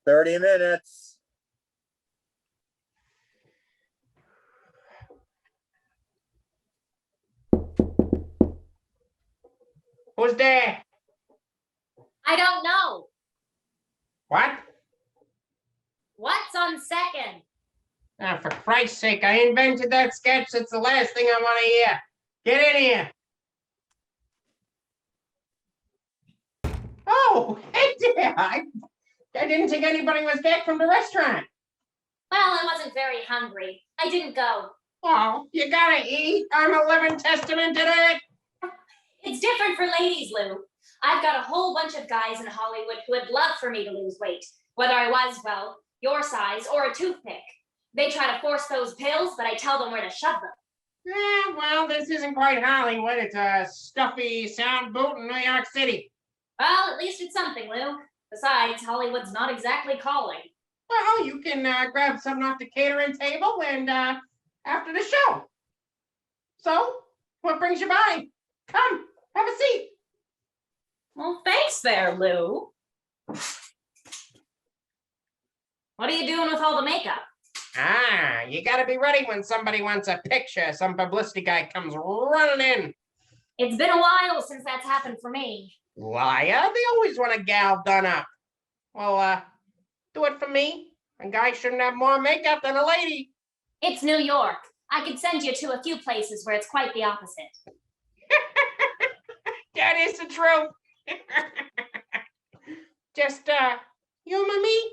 30 minutes. Who's there? I don't know. What? What's on second? Oh, for Christ's sake, I invented that sketch. It's the last thing I want to hear. Get in here. Oh, hey there. I didn't think anybody was back from the restaurant. Well, I wasn't very hungry. I didn't go. Oh, you gotta eat. I'm a living testament to that. It's different for ladies, Lou. I've got a whole bunch of guys in Hollywood who would love for me to lose weight, whether I was, well, your size or a toothpick. They try to force those pills, but I tell them where to shove them. Yeah, well, this isn't quite Hollywood. It's a stuffy sound boot in New York City. Well, at least it's something, Lou. Besides, Hollywood's not exactly calling. Well, you can grab something off the catering table and after the show. So, what brings you by? Come, have a seat. Well, thanks there, Lou. What are you doing with all the makeup? Ah, you gotta be ready when somebody wants a picture. Some publicity guy comes running in. It's been a while since that's happened for me. Liar, they always want a gal done up. Well, do it for me. A guy shouldn't have more makeup than a lady. It's New York. I could send you to a few places where it's quite the opposite. That is the truth. Just, humor me?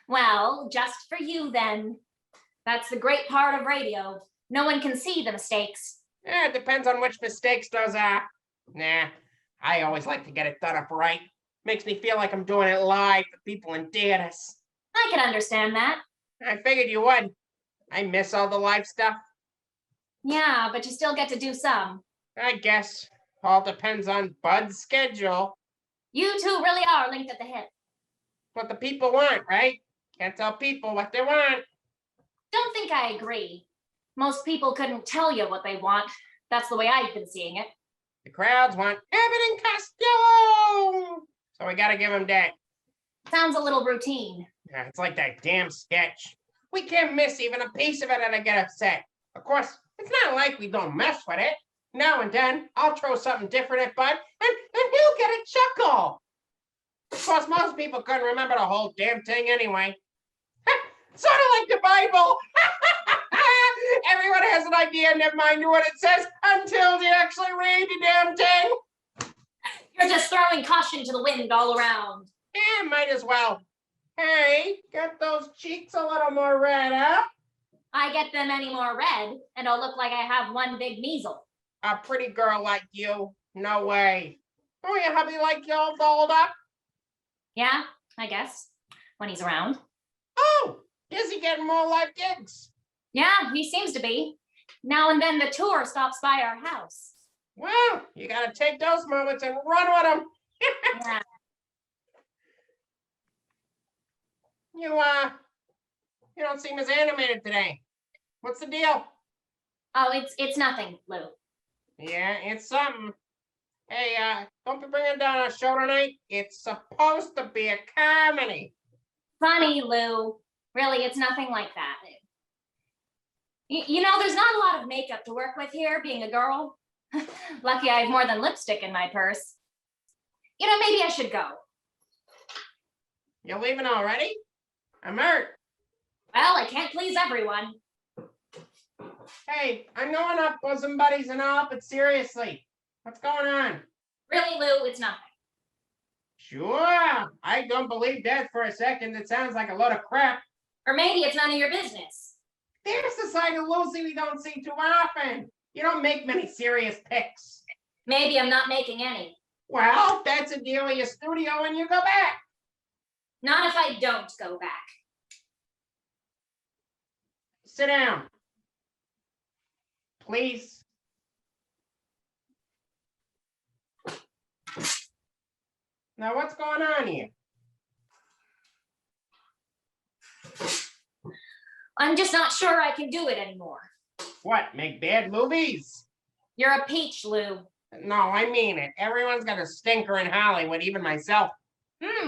Well, just for you then. That's the great part of radio. No one can see the mistakes. Yeah, it depends on which mistakes those are. Nah, I always like to get it done up right. Makes me feel like I'm doing it live for people in theaters. I can understand that. I figured you would. I miss all the live stuff. Yeah, but you still get to do some. I guess. All depends on Bud's schedule. You two really are linked at the hip. What the people want, right? Can't tell people what they want. Don't think I agree. Most people couldn't tell you what they want. That's the way I've been seeing it. The crowds want Abbott and Costello! So we gotta give them that. Sounds a little routine. Yeah, it's like that damn sketch. We can't miss even a piece of it and I get upset. Of course, it's not like we don't mess with it. Now and then, I'll throw something different at Bud, and he'll get a chuckle. Of course, most people couldn't remember the whole damn thing anyway. Sort of like the Bible. Everyone has an idea, never mind what it says, until they actually read the damn thing. You're just throwing caution to the wind all around. Yeah, might as well. Hey, get those cheeks a little more red, huh? I get them any more red, and I'll look like I have one big measle. A pretty girl like you? No way. Oh, your hubby like you all dolled up? Yeah, I guess, when he's around. Oh, is he getting more live gigs? Yeah, he seems to be. Now and then the tour stops by our house. Well, you gotta take those moments and run with them. Yeah. You don't seem as animated today. What's the deal? Oh, it's nothing, Lou. Yeah, it's something. Hey, don't be bringing down a show tonight. It's supposed to be a comedy. Funny, Lou. Really, it's nothing like that. You know, there's not a lot of makeup to work with here, being a girl. Lucky I have more than lipstick in my purse. You know, maybe I should go. You're leaving already? I'm hurt. Well, I can't please everyone. Hey, I'm going up bosom buddies and all, but seriously, what's going on? Really, Lou, it's nothing. Sure, I don't believe that for a second. It sounds like a load of crap. Or maybe it's none of your business. There's the side of Lucy we don't see too often. You don't make many serious picks. Maybe I'm not making any. Well, that's a deal with your studio when you go back. Not if I don't go back. Sit down. Please. Now, what's going on here? I'm just not sure I can do it anymore. What, make bad movies? You're a peach, Lou. No, I mean it. Everyone's got a stinker in Hollywood, even myself.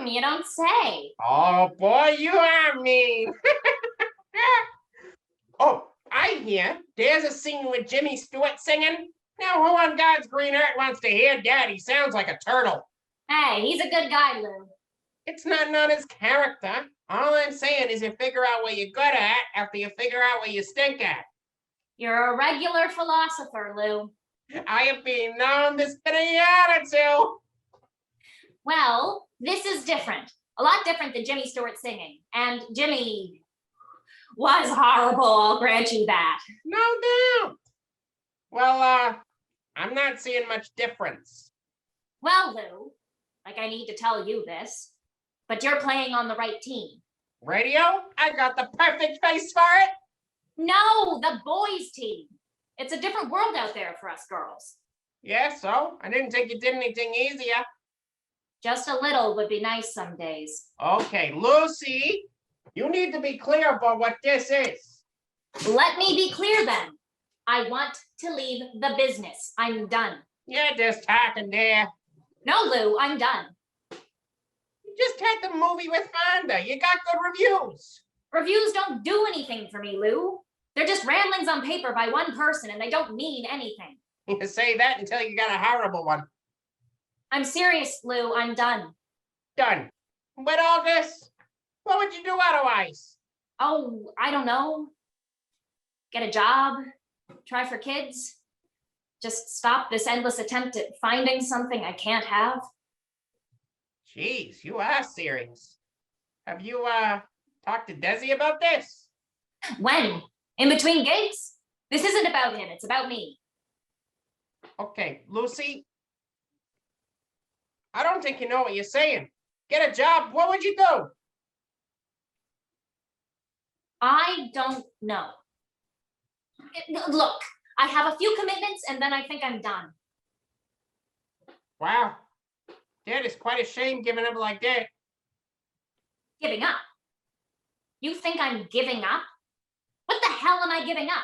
You don't say. Oh, boy, you are mean. Oh, I hear there's a scene with Jimmy Stewart singing. Now, who on God's green earth wants to hear that? He sounds like a turtle. Hey, he's a good guy, Lou. It's not his character. All I'm saying is you figure out what you're good at after you figure out what you stink at. You're a regular philosopher, Lou. I have been known to spit a yard or two. Well, this is different. A lot different than Jimmy Stewart singing. And Jimmy was horrible, I'll grant you that. No doubt. Well, I'm not seeing much difference. Well, Lou, like I need to tell you this, but you're playing on the right team. Radio? I got the perfect face for it. No, the boys' team. It's a different world out there for us girls. Yeah, so? I didn't think you did anything easier. Just a little would be nice some days. Okay, Lucy, you need to be clear about what this is. Let me be clear then. I want to leave the business. I'm done. You're just talking there. No, Lou, I'm done. You just had the movie with Fonda. You got good reviews. Reviews don't do anything for me, Lou. They're just ramblings on paper by one person and they don't mean anything. You say that until you got a horrible one. I'm serious, Lou. I'm done. Done. With all this, what would you do otherwise? Oh, I don't know. Get a job. Try for kids. Just stop this endless attempt at finding something I can't have. Jeez, you are serious. Have you, talked to Desi about this? When? In between gigs? This isn't about him. It's about me. Okay, Lucy, I don't think you know what you're saying. Get a job, what would you do? I don't know. Look, I have a few commitments and then I think I'm done. Wow, that is quite a shame giving up like that. Giving up? You think I'm giving up? What the hell am I giving up?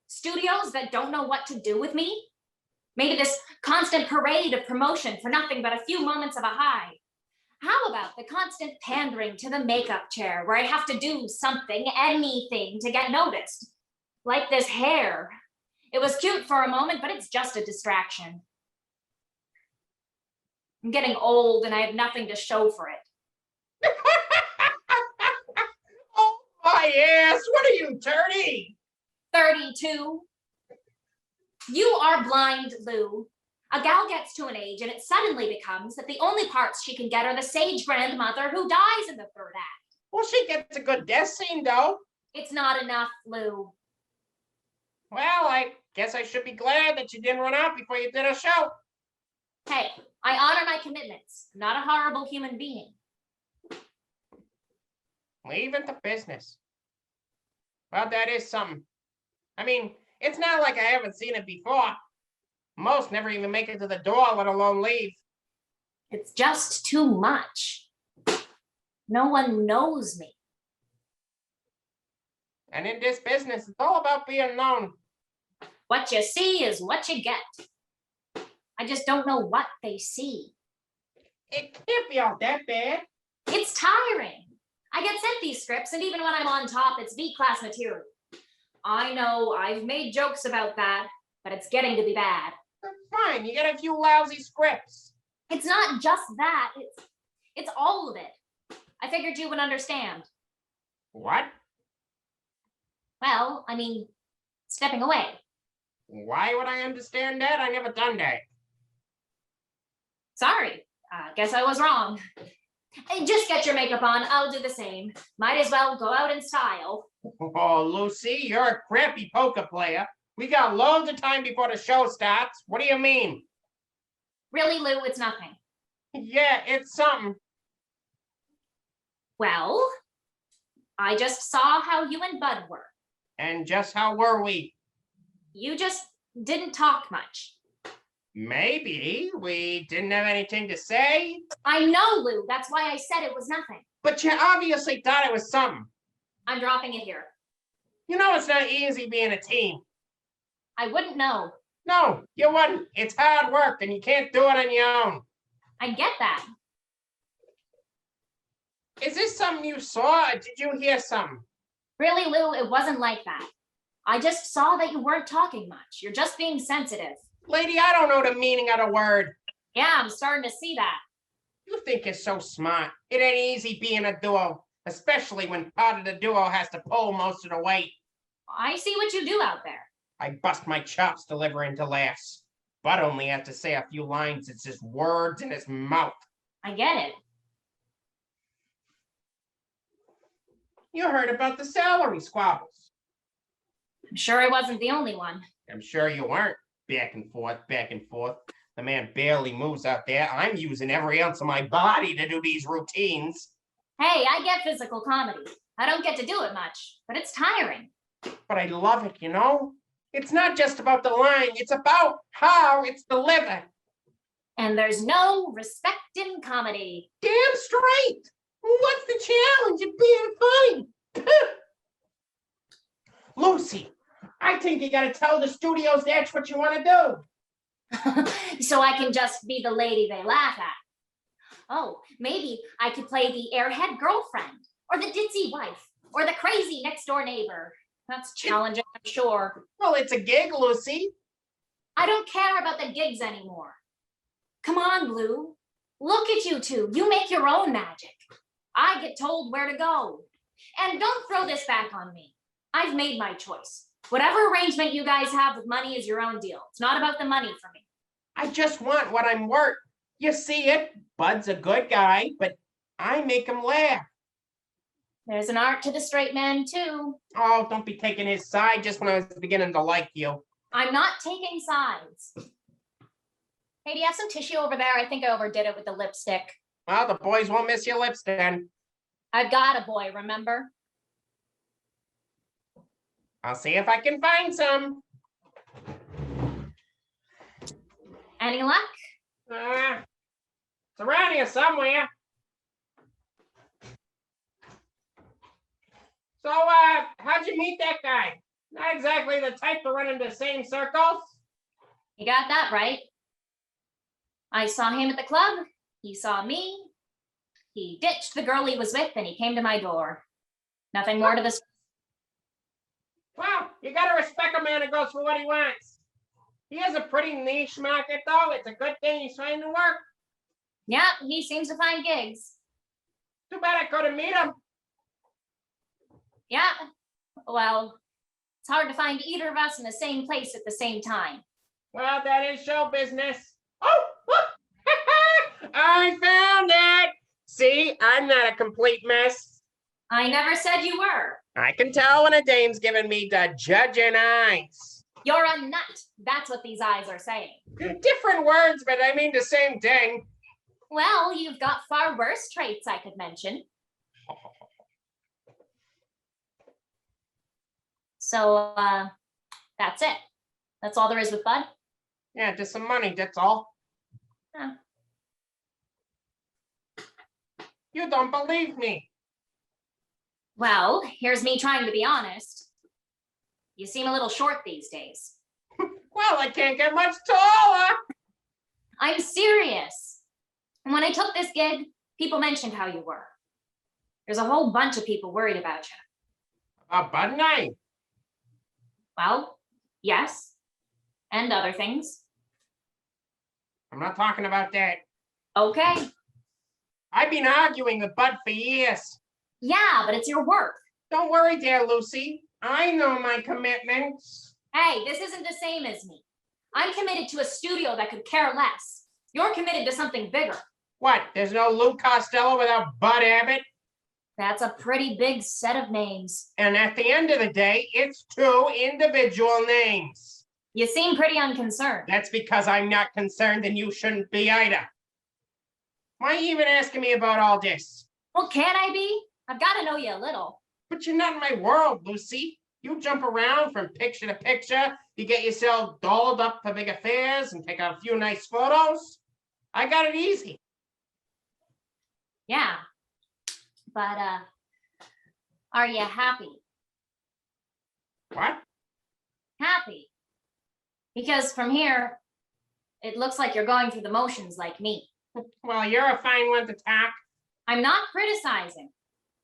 Studios that don't know what to do with me? Maybe this constant parade of promotion for nothing but a few moments of a high. How about the constant pandering to the makeup chair where I have to do something, anything to get noticed? Like this hair. It was cute for a moment, but it's just a distraction. I'm getting old and I have nothing to show for it. Oh my ass, what are you, 30? 32. You are blind, Lou. A gal gets to an age and it suddenly becomes that the only parts she can get are the sage grandmother who dies in the third act. Well, she gets a good death scene, though. It's not enough, Lou. Well, I guess I should be glad that you didn't run out before you did a show. Hey, I honor my commitments. I'm not a horrible human being. Leaving the business. Well, that is something. I mean, it's not like I haven't seen it before. Most never even make it to the door, let alone leave. It's just too much. No one knows me. And in this business, it's all about being known. What you see is what you get. I just don't know what they see. It can't be all that bad. It's tiring. I get sent these scripts, and even when I'm on top, it's B-class material. I know I've made jokes about that, but it's getting to be bad. Fine, you get a few lousy scripts. It's not just that. It's all of it. I figured you would understand. What? Well, I mean, stepping away. Why would I understand that? I never done that. Sorry, guess I was wrong. Hey, just get your makeup on, I'll do the same. Might as well go out in style. Oh, Lucy, you're a crappy poker player. We got loads of time before the show starts. What do you mean? Really, Lou, it's nothing. Yeah, it's something. Well, I just saw how you and Bud were. And just how were we? You just didn't talk much. Maybe we didn't have anything to say. I know, Lou. That's why I said it was nothing. But you obviously thought it was something. I'm dropping it here. You know it's not easy being a team. I wouldn't know. No, you wouldn't. It's hard work and you can't do it on your own. I get that. Is this something you saw, or did you hear something? Really, Lou, it wasn't like that. I just saw that you weren't talking much. You're just being sensitive. Lady, I don't know the meaning of the word. Yeah, I'm starting to see that. You think you're so smart. It ain't easy being a duo, especially when part of the duo has to pull most of the weight. I see what you do out there. I bust my chops delivering to laughs. Bud only has to say a few lines. It's just words in his mouth. I get it. You heard about the salary squabbles. I'm sure I wasn't the only one. I'm sure you weren't. Back and forth, back and forth. The man barely moves out there. I'm using every ounce of my body to do these routines. Hey, I get physical comedy. I don't get to do it much, but it's tiring. But I love it, you know? It's not just about the line. It's about how it's delivered. And there's no respect in comedy. Damn straight. What's the challenge in being funny? Lucy, I think you gotta tell the studios that's what you want to do. So I can just be the lady they laugh at. Oh, maybe I could play the airhead girlfriend, or the ditzy wife, or the crazy next door neighbor. That's challenging, I'm sure. Well, it's a gig, Lucy. I don't care about the gigs anymore. Come on, Lou. Look at you two. You make your own magic. I get told where to go. And don't throw this back on me. I've made my choice. Whatever arrangement you guys have with money is your own deal. It's not about the money for me. I just want what I'm worth. You see it? Bud's a good guy, but I make him laugh. There's an art to the straight man, too. Oh, don't be taking his side just when I was beginning to like you. I'm not taking sides. Hey, do you have some tissue over there? I think I overdid it with the lipstick. Well, the boys won't miss your lips then. I've got a boy, remember? I'll see if I can find some. Any luck? It's around here somewhere. So, how'd you meet that guy? Not exactly the type to run in the same circles. You got that right. I saw him at the club. He saw me. He ditched the girl he was with and he came to my door. Nothing more to this. Well, you gotta respect a man who goes for what he wants. He has a pretty niche market, though. It's a good thing he's finding work. Yeah, he seems to find gigs. Too bad I couldn't meet him. Yeah, well, it's hard to find either of us in the same place at the same time. Well, that is show business. Oh, I found it. See, I'm not a complete mess. I never said you were. I can tell when a dame's giving me the judging eyes. You're a nut. That's what these eyes are saying. Different words, but I mean the same thing. Well, you've got far worse traits I could mention. So, that's it. That's all there is with Bud? Yeah, just some money, that's all. Yeah. You don't believe me. Well, here's me trying to be honest. You seem a little short these days. Well, I can't get much taller. I'm serious. And when I took this gig, people mentioned how you were. There's a whole bunch of people worried about you. Bud and I. Well, yes. And other things. I'm not talking about that. Okay. I've been arguing with Bud for years. Yeah, but it's your work. Don't worry there, Lucy. I know my commitments. Hey, this isn't the same as me. I'm committed to a studio that could care less. You're committed to something bigger. What, there's no Lou Costello without Bud Abbott? That's a pretty big set of names. And at the end of the day, it's two individual names. You seem pretty unconcerned. That's because I'm not concerned and you shouldn't be either. Why are you even asking me about all this? Well, can I be? I've got to know you a little. But you're not in my world, Lucy. You jump around from picture to picture. You get yourself dolled up for big affairs and take a few nice photos. I got it easy. Yeah. But, are you happy? What? Happy. Because from here, it looks like you're going through the motions like me. Well, you're a fine one to talk. I'm not criticizing.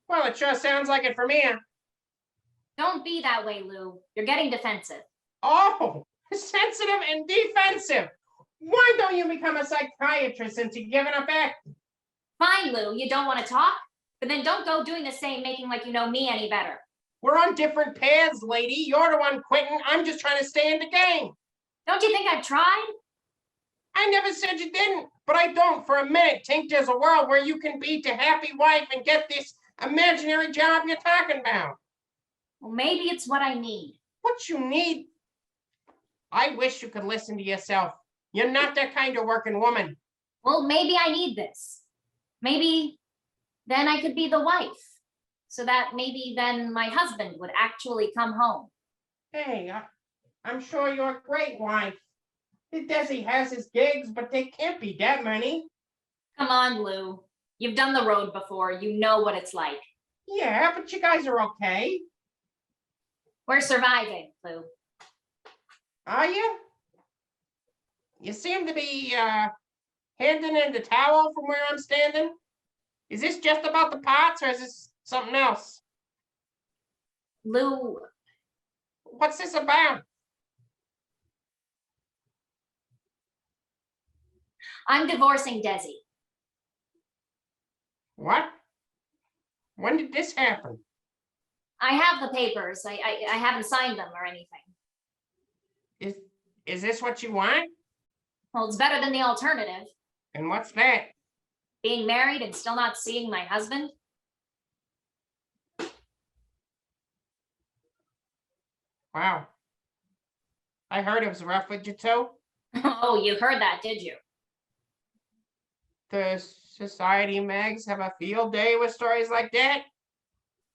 Well, it sure sounds like it from here. Don't be that way, Lou. You're getting defensive. Oh, sensitive and defensive. Why don't you become a psychiatrist since you've given up acting? Fine, Lou, you don't want to talk? But then don't go doing the same, making like you know me any better. We're on different paths, lady. You're the one quitting. I'm just trying to stay in the game. Don't you think I've tried? I never said you didn't, but I don't for a minute think there's a world where you can be the happy wife and get this imaginary job you're talking about. Well, maybe it's what I need. What you need? I wish you could listen to yourself. You're not that kind of working woman. Well, maybe I need this. Maybe then I could be the wife. So that maybe then my husband would actually come home. Hey, I'm sure you're a great wife. Desi has his gigs, but they can't be that many. Come on, Lou. You've done the road before. You know what it's like. Yeah, but you guys are okay. We're surviving, Lou. Are you? You seem to be handing in the towel from where I'm standing. Is this just about the pots or is this something else? Lou, What's this about? I'm divorcing Desi. What? When did this happen? I have the papers. I haven't signed them or anything. Is this what you want? Well, it's better than the alternative. And what's that? Being married and still not seeing my husband. Wow. I heard it was rough with you too. Oh, you heard that, did you? The society mags have a field day with stories like that.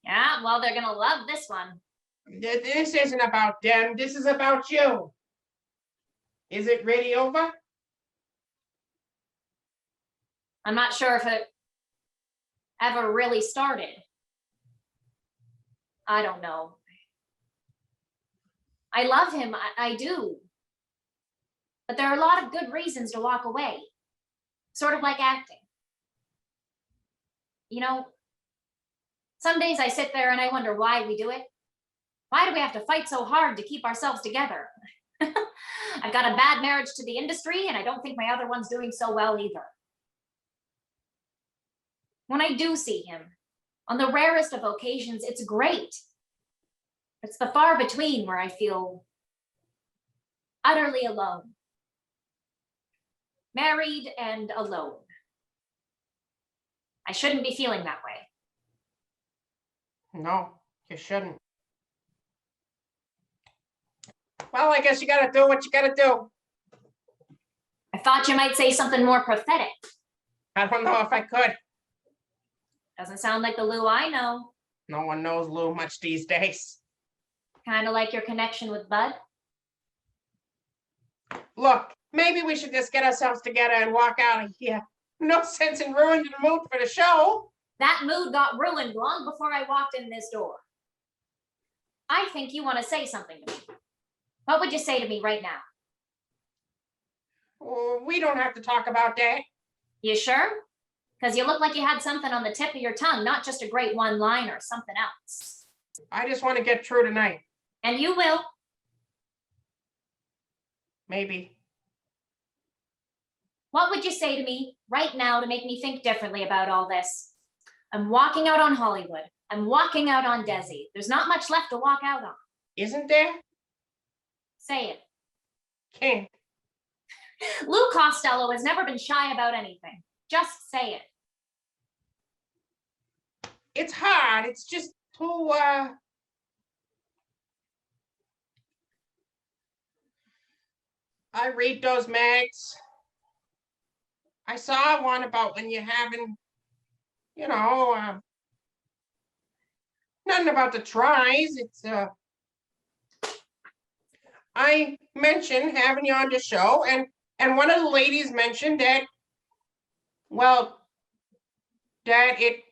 Yeah, well, they're gonna love this one. This isn't about them. This is about you. Is it really over? I'm not sure if it ever really started. I don't know. I love him, I do. But there are a lot of good reasons to walk away. Sort of like acting. You know, some days I sit there and I wonder why we do it. Why do we have to fight so hard to keep ourselves together? I've got a bad marriage to the industry, and I don't think my other one's doing so well either. When I do see him, on the rarest of occasions, it's great. It's the far between where I feel utterly alone. Married and alone. I shouldn't be feeling that way. No, you shouldn't. Well, I guess you gotta do what you gotta do. I thought you might say something more prophetic. I don't know if I could. Doesn't sound like the Lou I know. No one knows Lou much these days. Kind of like your connection with Bud. Look, maybe we should just get ourselves together and walk out of here. No sense in ruining the mood for the show. That mood got ruined long before I walked in this door. I think you want to say something to me. What would you say to me right now? We don't have to talk about that. You sure? Because you look like you had something on the tip of your tongue, not just a great one-liner or something else. I just want to get through tonight. And you will. Maybe. What would you say to me right now to make me think differently about all this? I'm walking out on Hollywood. I'm walking out on Desi. There's not much left to walk out on. Isn't there? Say it. Can't. Lou Costello has never been shy about anything. Just say it. It's hard. It's just too, I read those mags. I saw one about when you're having, nothing about the tries. It's, I mentioned having you on the show, and one of the ladies mentioned that, well, that it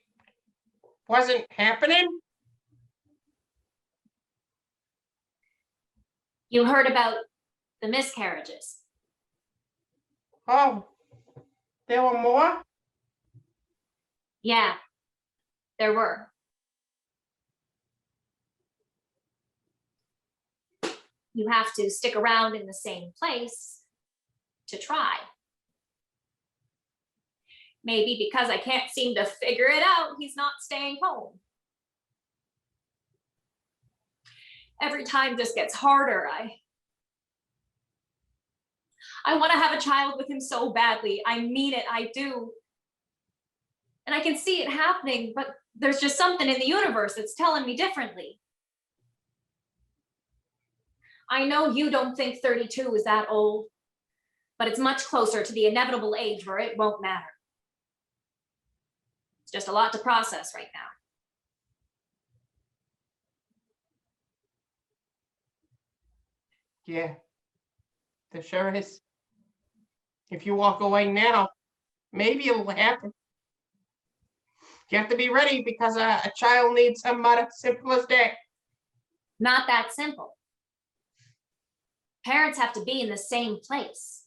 wasn't happening. You heard about the miscarriages. Oh, there were more? Yeah, there were. You have to stick around in the same place to try. Maybe because I can't seem to figure it out, he's not staying home. Every time this gets harder, I want to have a child with him so badly. I mean it, I do. And I can see it happening, but there's just something in the universe that's telling me differently. I know you don't think 32 is that old, but it's much closer to the inevitable age where it won't matter. It's just a lot to process right now. Yeah, there sure is. If you walk away now, maybe it'll happen. You have to be ready because a child needs somebody simple as that. Not that simple. Parents have to be in the same place.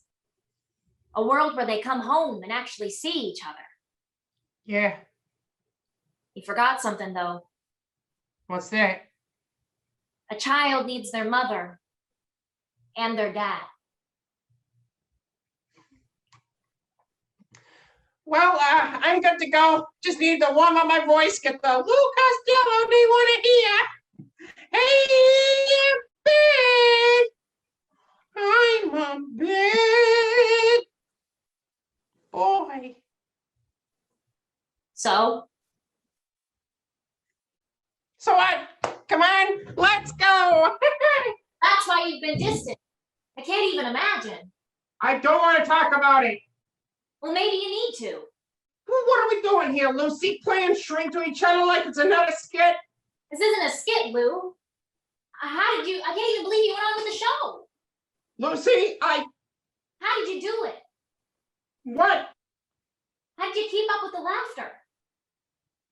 A world where they come home and actually see each other. Yeah. You forgot something though. What's that? A child needs their mother and their dad. Well, I'm good to go. Just need to warm up my voice, get the Lou Costello they want to hear. Hey, big. I'm a big boy. So what? Come on, let's go. that's why you've been distant. I can't even imagine. I don't want to talk about it. Well, maybe you need to. What are we doing here, Lucy? Playing shrink to each other like it's another skit? This isn't a skit, Lou. I can't even believe you went on with the show. Lucy, How did you do it? what? How did you keep up with the laughter?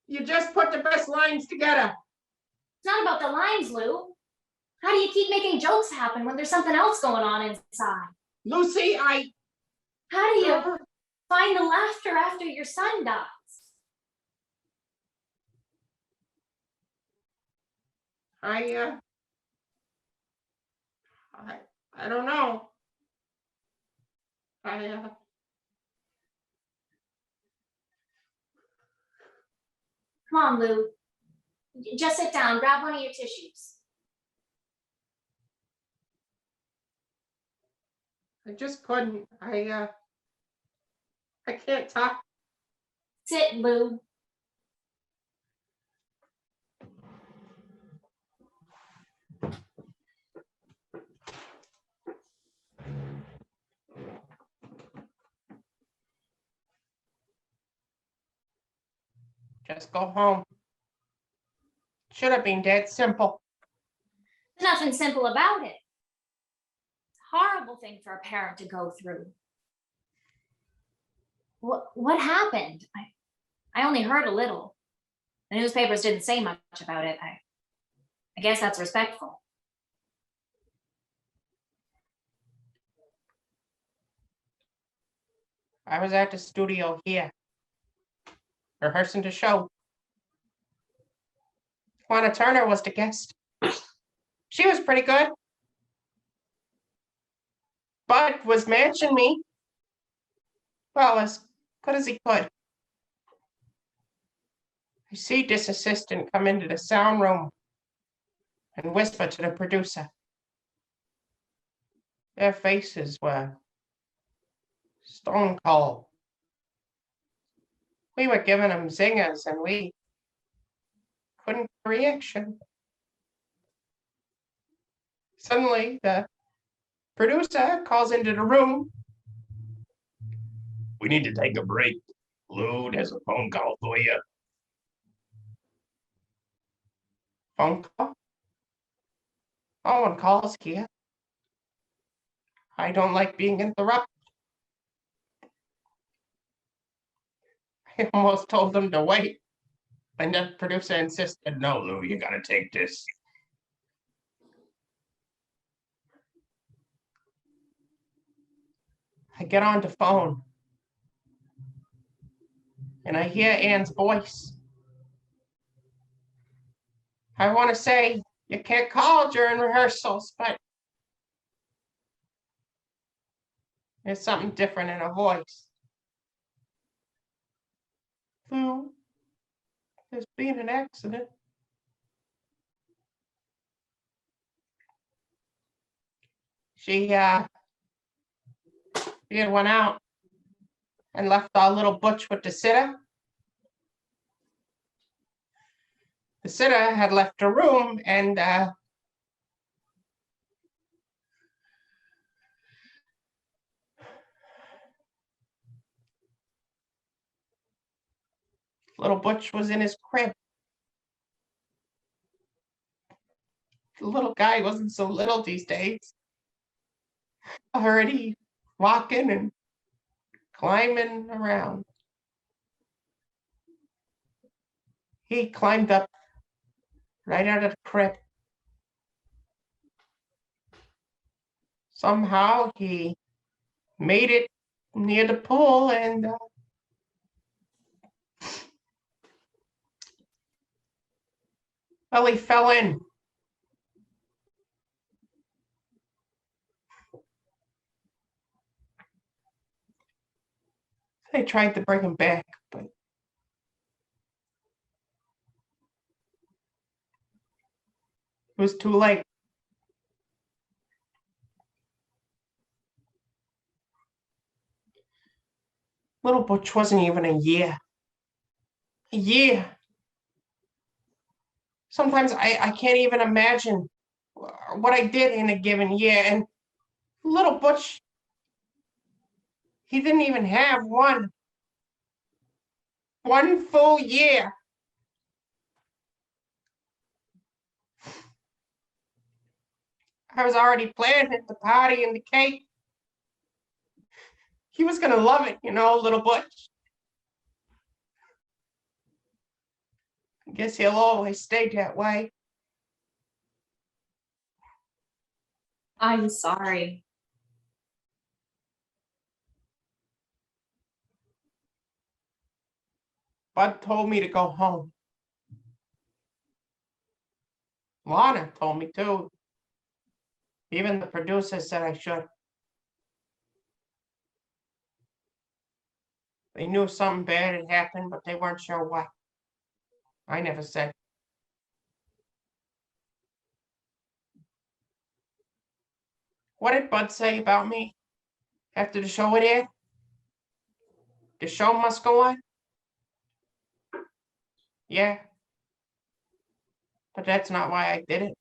You just put the best lines together. It's not about the lines, Lou. How do you keep making jokes happen when there's something else going on inside? Lucy, How do you find the laughter after your son dies? I don't know. Come on, Lou. Just sit down, grab one of your tissues. I just couldn't. I can't talk. Sit, Lou. Just go home. Should have been dead simple. There's nothing simple about it. It's a horrible thing for a parent to go through. What happened? I only heard a little. The newspapers didn't say much about it. I guess that's respectful. I was at the studio here, rehearsing the show. Juana Turner was the guest. She was pretty good. Bud was matching me. Well, as good as he could. I see this assistant come into the sound room and whisper to the producer. Their faces were stone cold. We were giving them zingers and we couldn't get a reaction. Suddenly, the producer calls into the room. We need to take a break. Lou, there's a phone call for you. Phone call? No one calls here. I don't like being interrupted. I almost told them to wait, and the producer insisted. No, Lou, you gotta take this. I get on the phone. and I hear Anne's voice. I want to say you can't call during rehearsals, but there's something different in her voice. Lou, there's been an accident. She had went out and left our little Butch with the sitter. The sitter had left her room, and little Butch was in his crib. The little guy wasn't so little these days. Already walking and climbing around. He climbed up right out of the crib. Somehow he made it near the pool, and well, he fell in. They tried to bring him back, but it was too late. Little Butch wasn't even a year. A year. Sometimes I can't even imagine what I did in a given year. And little Butch, he didn't even have one full year. I was already planning the party and the cake. He was gonna love it, little Butch. I guess he'll always stay that way. I'm sorry. Bud told me to go home. Lana told me too. Even the producer said I should. They knew something bad had happened, but they weren't sure what. I never said. What did Bud say about me after the show it aired? The show must go on? Yeah. But that's not why I did it.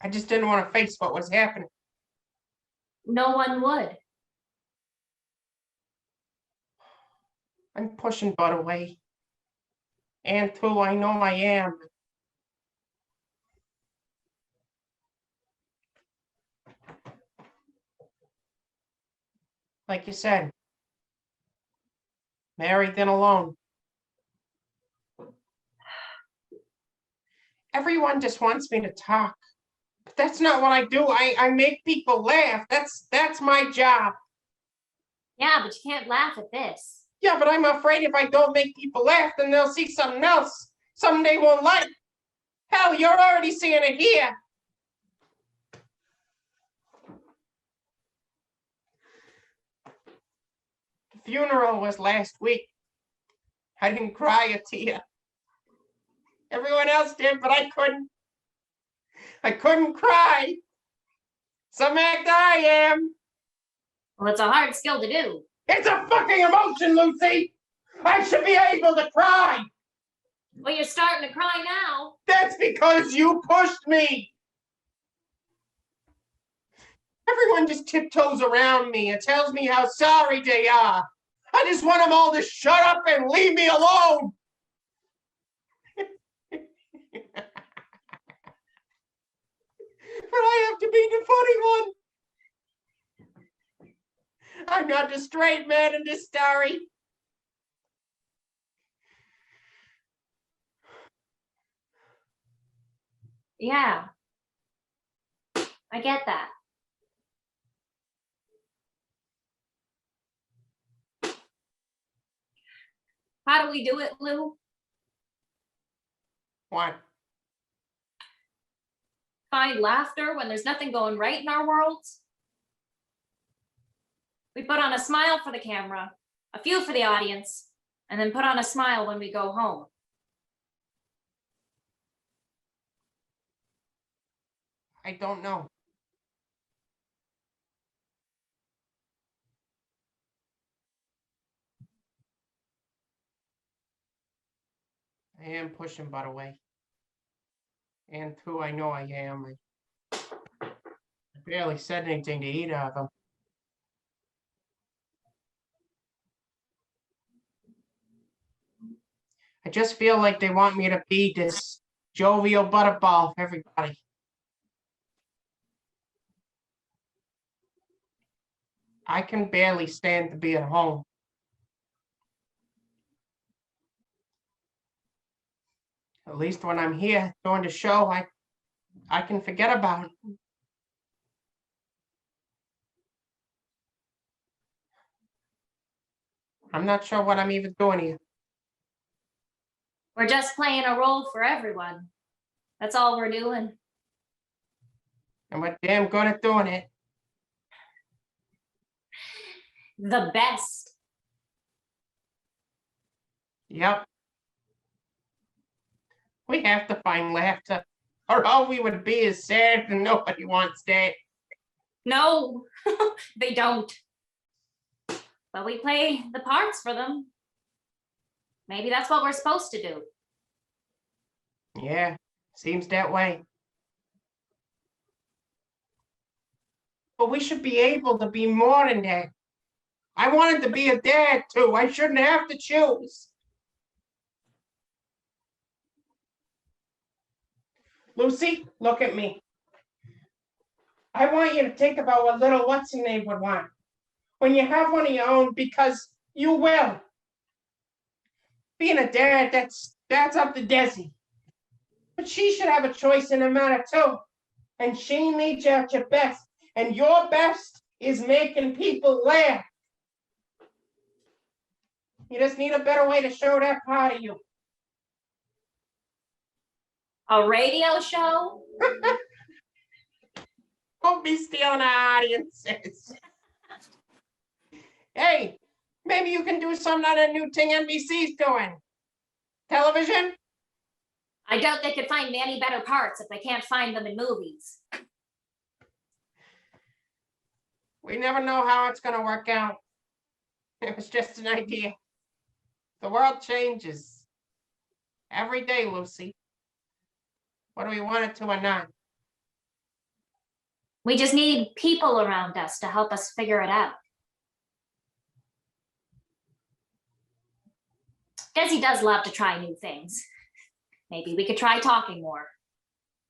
I just didn't want to face what was happening. No one would. I'm pushing Bud away. And too, I know I am. Like you said, married then alone. Everyone just wants me to talk. But that's not what I do. I make people laugh. That's my job. Yeah, but you can't laugh at this. Yeah, but I'm afraid if I don't make people laugh, then they'll see something else. Something they won't like. Hell, you're already seeing it here. The funeral was last week. I didn't cry a tear. Everyone else did, but I couldn't. I couldn't cry. Some act I am. Well, it's a hard skill to do. It's a fucking emotion, Lucy. I should be able to cry. Well, you're starting to cry now. That's because you pushed me. Everyone just tiptoes around me and tells me how sorry they are. I just want them all to shut up and leave me alone. But I have to be the funny one. I'm not the straight man in this story. Yeah. I get that. How do we do it, Lou? What? Find laughter when there's nothing going right in our worlds? We put on a smile for the camera, a few for the audience, and then put on a smile when we go home. I don't know. I am pushing Bud away. And who I know I am. I barely said anything to either of them. I just feel like they want me to be this jovial butterball for everybody. I can barely stand to be at home. At least when I'm here doing the show, I can forget about it. I'm not sure what I'm even doing here. We're just playing a role for everyone. That's all we're doing. And we're damn good at doing it. The best. Yep. We have to find laughter, or all we would be is sad and nobody wants that. No, they don't. But we play the parts for them. Maybe that's what we're supposed to do. Yeah, seems that way. But we should be able to be more than that. I wanted to be a dad too. I shouldn't have to choose. Lucy, look at me. I want you to think about what little what's-her-name would want when you have one of your own, because you will. Being a dad, that's up to Desi. But she should have a choice in the matter too. And she needs you at your best. And your best is making people laugh. You just need a better way to show that part of you. A radio show? Don't be stealing our audiences. Hey, maybe you can do something on that new thing NBC's doing. Television? I doubt they could find any better parts if they can't find them in movies. We never know how it's gonna work out. It was just an idea. The world changes. Every day, Lucy. Whether we want it to or not. We just need people around us to help us figure it out. Desi does love to try new things. Maybe we could try talking more.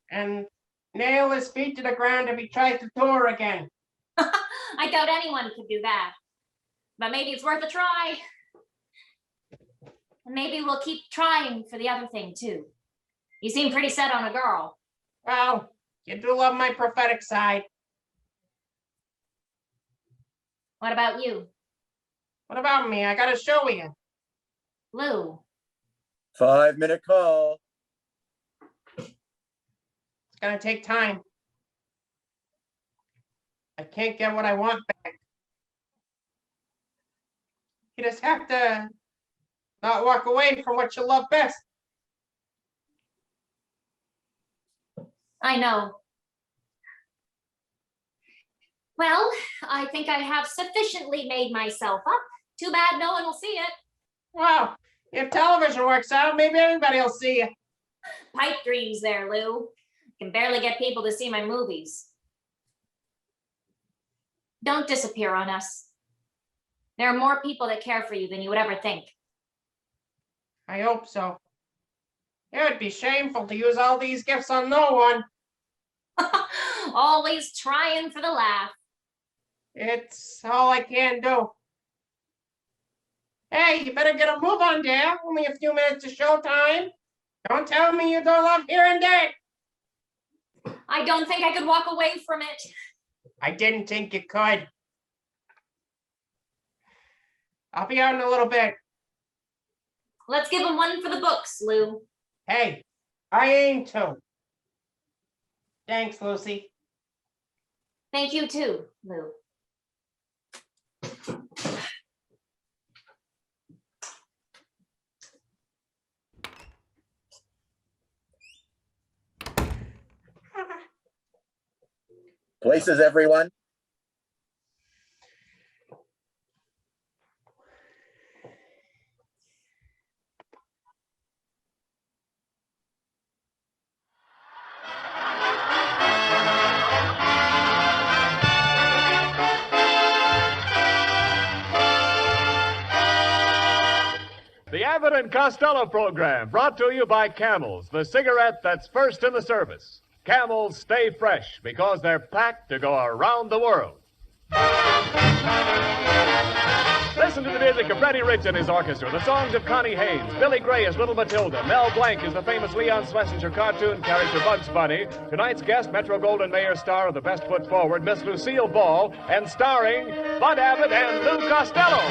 And nail his feet to the ground if he tries to tour again. I doubt anyone could do that. But maybe it's worth a try. And maybe we'll keep trying for the other thing too. You seem pretty set on a girl. Well, you do love my prophetic side. What about you? What about me? I gotta show you. Lou? 5-minute call. It's gonna take time. I can't get what I want back. You just have to not walk away from what you love best. I know. Well, I think I have sufficiently made myself up. Too bad no one will see it. Well, if television works out, maybe everybody will see you. Pipe dreams there, Lou. Can barely get people to see my movies. Don't disappear on us. There are more people that care for you than you would ever think. I hope so. It would be shameful to use all these gifts on no one. Always trying for the laugh. It's all I can do. Hey, you better get a move on there. Only a few minutes to showtime. Don't tell me you don't love hearing that. I don't think I could walk away from it. I didn't think you could. I'll be out in a little bit. Let's give him one for the books, Lou. Hey, I aim to. Thanks, Lucy. Thank you too, Lou. Places, everyone. The Abbott and Costello program brought to you by Camels, the cigarette that's first in the service. Camels stay fresh because they're packed to go around the world. Listen to the music of Freddie Rich and his orchestra, the songs of Connie Haynes, Billy Gray as Little Matilda, Mel Blanc as the famous Leon Schlesinger cartoon character Bugs Bunny, tonight's guest, Metro-Goldwyn-Mayer star of The Best Foot Forward, Miss Lucille Ball, and starring Bud Abbott and Lou Costello.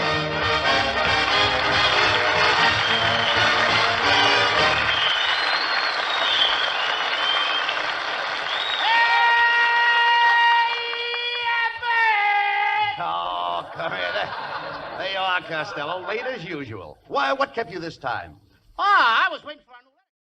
Oh, come here. There you are, Costello. Late as usual. Why, what kept you this time? Ah, I was waiting for...